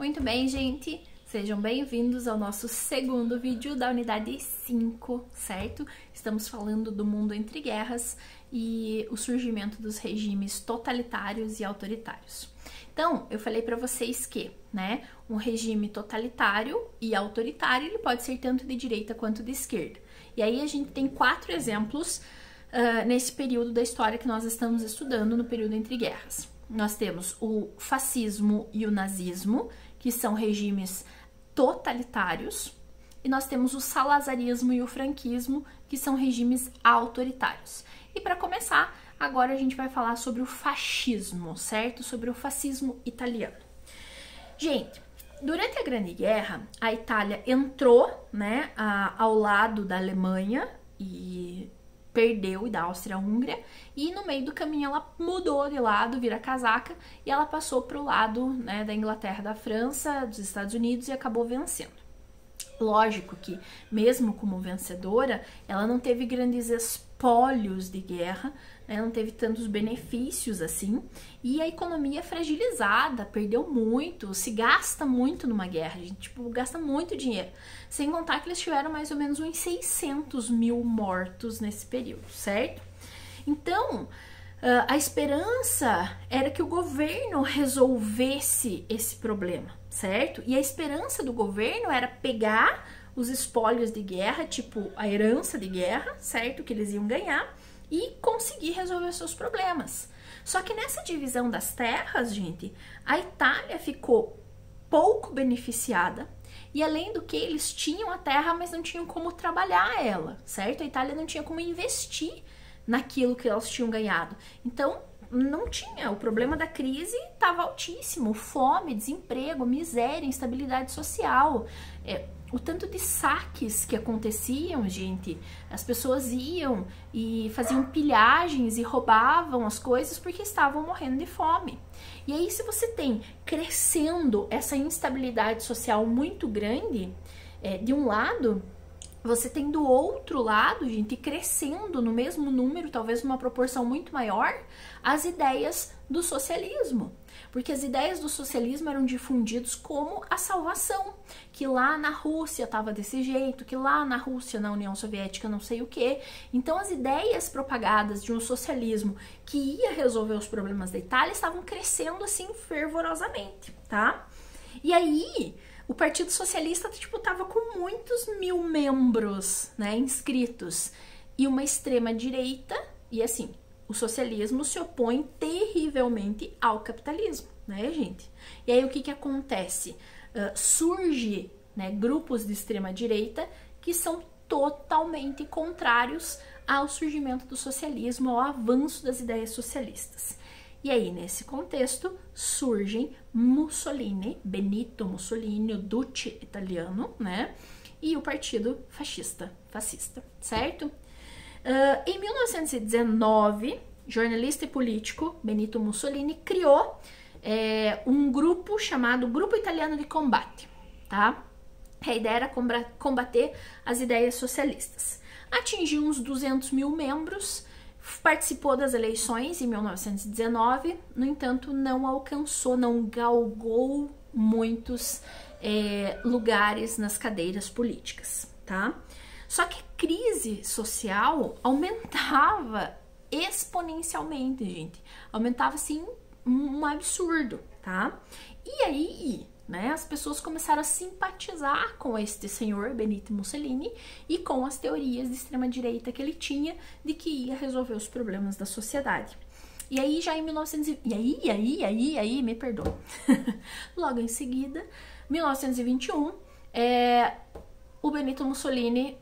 Muito bem, gente. Sejam bem-vindos ao nosso segundo vídeo da unidade 5, certo? Estamos falando do mundo entre guerras e o surgimento dos regimes totalitários e autoritários. Então, eu falei para vocês que, um regime totalitário e autoritário, ele pode ser tanto de direita quanto de esquerda. E aí a gente tem 4 exemplos nesse período da história que nós estamos estudando, no período entre guerras. Nós temos o fascismo e o nazismo, que são regimes totalitários, e nós temos o salazarismo e o franquismo, que são regimes autoritários. E para começar, agora a gente vai falar sobre o fascismo, certo? Sobre o fascismo italiano. Gente, durante a Grande Guerra, a Itália entrou, ao lado da Alemanha e perdeu, e da Áustria-Hungria, e no meio do caminho ela mudou de lado, vira casaca, e ela passou para o lado da Inglaterra, da França, dos Estados Unidos e acabou vencendo. Lógico que, mesmo como vencedora, ela não teve grandes espólios de guerra, não teve tantos benefícios assim, e a economia é fragilizada, perdeu muito, se gasta muito numa guerra, a gente gasta muito dinheiro, sem contar que eles tiveram mais ou menos uns 600 mil mortos nesse período, certo? Então, a esperança era que o governo resolvesse esse problema, certo? E a esperança do governo era pegar os espólios de guerra, tipo a herança de guerra, certo? Que eles iam ganhar, e conseguir resolver seus problemas. Só que nessa divisão das terras, gente, a Itália ficou pouco beneficiada, e além do que, eles tinham a terra, mas não tinham como trabalhar ela, certo? A Itália não tinha como investir naquilo que elas tinham ganhado. Então, não tinha. O problema da crise estava altíssimo. Fome, desemprego, miséria, instabilidade social. O tanto de saques que aconteciam, gente. As pessoas iam e faziam pilhagens e roubavam as coisas porque estavam morrendo de fome. E aí, se você tem crescendo essa instabilidade social muito grande, de um lado, você tem do outro lado, gente, crescendo no mesmo número, talvez numa proporção muito maior, as ideias do socialismo. Porque as ideias do socialismo eram difundidas como a salvação, que lá na Rússia estava desse jeito, que lá na Rússia, na União Soviética, não sei o quê. Então as ideias propagadas de um socialismo que ia resolver os problemas da Itália estavam crescendo assim fervorosamente, tá? E aí, o Partido Socialista, tava com muitos mil membros, inscritos, e uma extrema direita, e assim, o socialismo se opõe terrivelmente ao capitalismo, gente? E aí o que acontece? Surge, grupos de extrema direita que são totalmente contrários ao surgimento do socialismo, ao avanço das ideias socialistas. E aí, nesse contexto, surgem Mussolini, Benito Mussolini, o Duce italiano, e o partido fascista, certo? Em 1919, jornalista e político Benito Mussolini criou um grupo chamado Grupo Italiano de Combate, tá? A ideia era combater as ideias socialistas. Atingiu uns 200 mil membros, participou das eleições em 1919, no entanto, não alcançou, não galgou muitos lugares nas cadeiras políticas, tá? Só que a crise social aumentava exponencialmente, gente. Aumentava, assim, um absurdo, tá? E aí, as pessoas começaram a simpatizar com este senhor Benito Mussolini e com as teorias de extrema-direita que ele tinha de que ia resolver os problemas da sociedade. E aí, já em 1921, me perdoa. Logo em seguida, 1921, o Benito Mussolini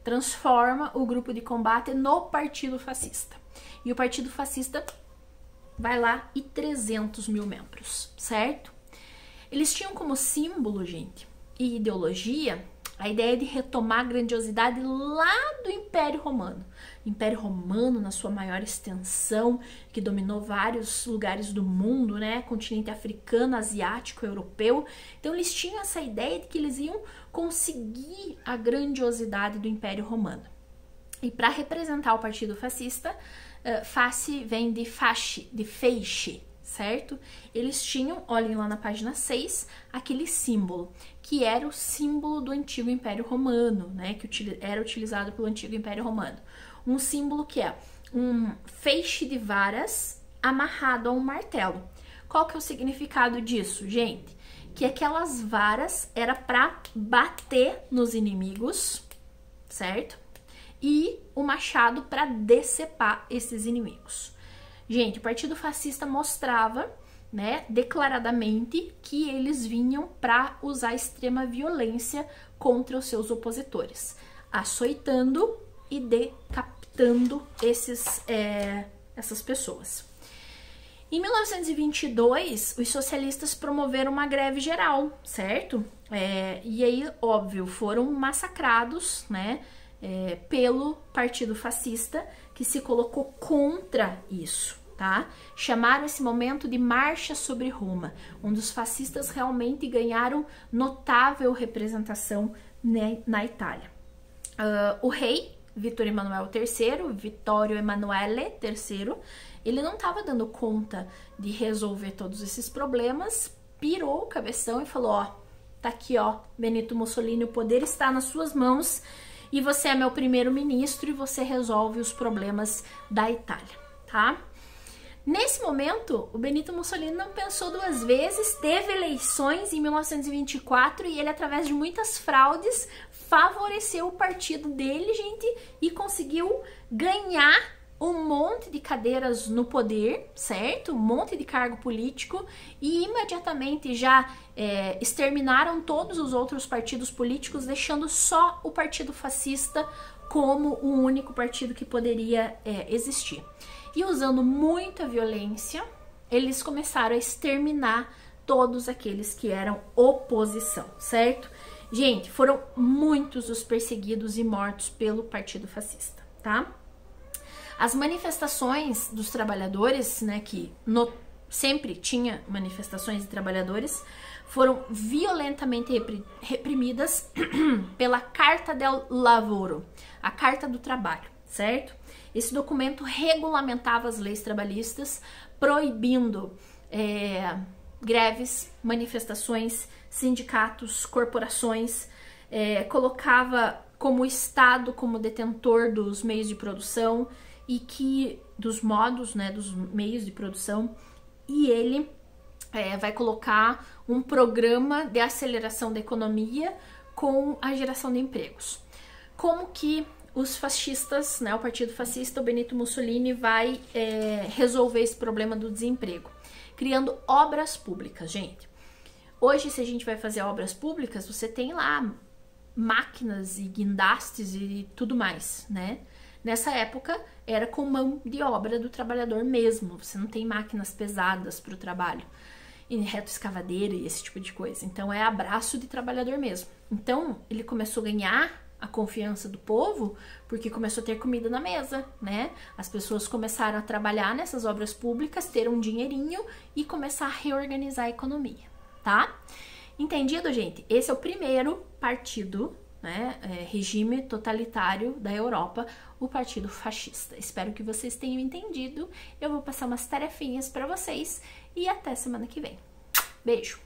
transforma o grupo de combate no Partido Fascista. E o Partido Fascista vai lá e 300 mil membros, certo? Eles tinham como símbolo, gente, e ideologia, a ideia de retomar a grandiosidade lá do Império Romano. Império Romano, na sua maior extensão, que dominou vários lugares do mundo, continente africano, asiático, europeu. Então, eles tinham essa ideia de que eles iam conseguir a grandiosidade do Império Romano. E para representar o Partido Fascista, face vem de feixe, certo? Eles tinham, olhem lá na página 6, aquele símbolo, que era o símbolo do antigo Império Romano, né? Que era utilizado pelo antigo Império Romano. Um símbolo que é um feixe de varas amarrado a um martelo. Qual que é o significado disso, gente? Que aquelas varas era para bater nos inimigos, certo? E o machado para decepar esses inimigos. Gente, o Partido Fascista mostrava, né, declaradamente que eles vinham para usar extrema violência contra os seus opositores, açoitando e decapitando essas pessoas. Em 1922, os socialistas promoveram uma greve geral, certo? E aí, óbvio, foram massacrados, né, pelo Partido Fascista, que se colocou contra isso, tá? Chamaram esse momento de Marcha sobre Roma, onde os fascistas realmente ganharam notável representação, né, na Itália. O rei Vittorio Emanuele III, ele não estava dando conta de resolver todos esses problemas, pirou o cabeção e falou, ó, tá aqui, ó, Benito Mussolini, o poder está nas suas mãos e você é meu primeiro-ministro e você resolve os problemas da Itália, tá? Nesse momento, o Benito Mussolini não pensou duas vezes, teve eleições em 1924 e ele, através de muitas fraudes, favoreceu o partido dele, gente, e conseguiu ganhar um monte de cadeiras no poder, certo? Um monte de cargo político e imediatamente já exterminaram todos os outros partidos políticos, deixando só o Partido Fascista como o único partido que poderia existir. E usando muita violência, eles começaram a exterminar todos aqueles que eram oposição, certo? Gente, foram muitos os perseguidos e mortos pelo Partido Fascista, tá? As manifestações dos trabalhadores, né, sempre tinha manifestações de trabalhadores, foram violentamente reprimidas pela Carta del Lavoro, a Carta do Trabalho, certo? Esse documento regulamentava as leis trabalhistas, proibindo greves, manifestações, sindicatos, corporações, colocava como Estado como detentor dos meios de produção e dos modos, né, dos meios de produção, e ele vai colocar um programa de aceleração da economia com a geração de empregos. Como que os fascistas, né, o Partido Fascista, o Benito Mussolini, vai resolver esse problema do desemprego? Criando obras públicas, gente. Hoje, se a gente vai fazer obras públicas, você tem lá máquinas e guindastes e tudo mais, né? Nessa época, era com mão de obra do trabalhador mesmo. Você não tem máquinas pesadas para o trabalho, e retroescavadeira e esse tipo de coisa. Então, é abraço de trabalhador mesmo. Então, ele começou a ganhar a confiança do povo, porque começou a ter comida na mesa, né? As pessoas começaram a trabalhar nessas obras públicas, ter um dinheirinho e começar a reorganizar a economia, tá? Entendido, gente? Esse é o primeiro partido, né, regime totalitário da Europa, o Partido Fascista. Espero que vocês tenham entendido. Eu vou passar umas tarefinhas para vocês e até semana que vem. Beijo!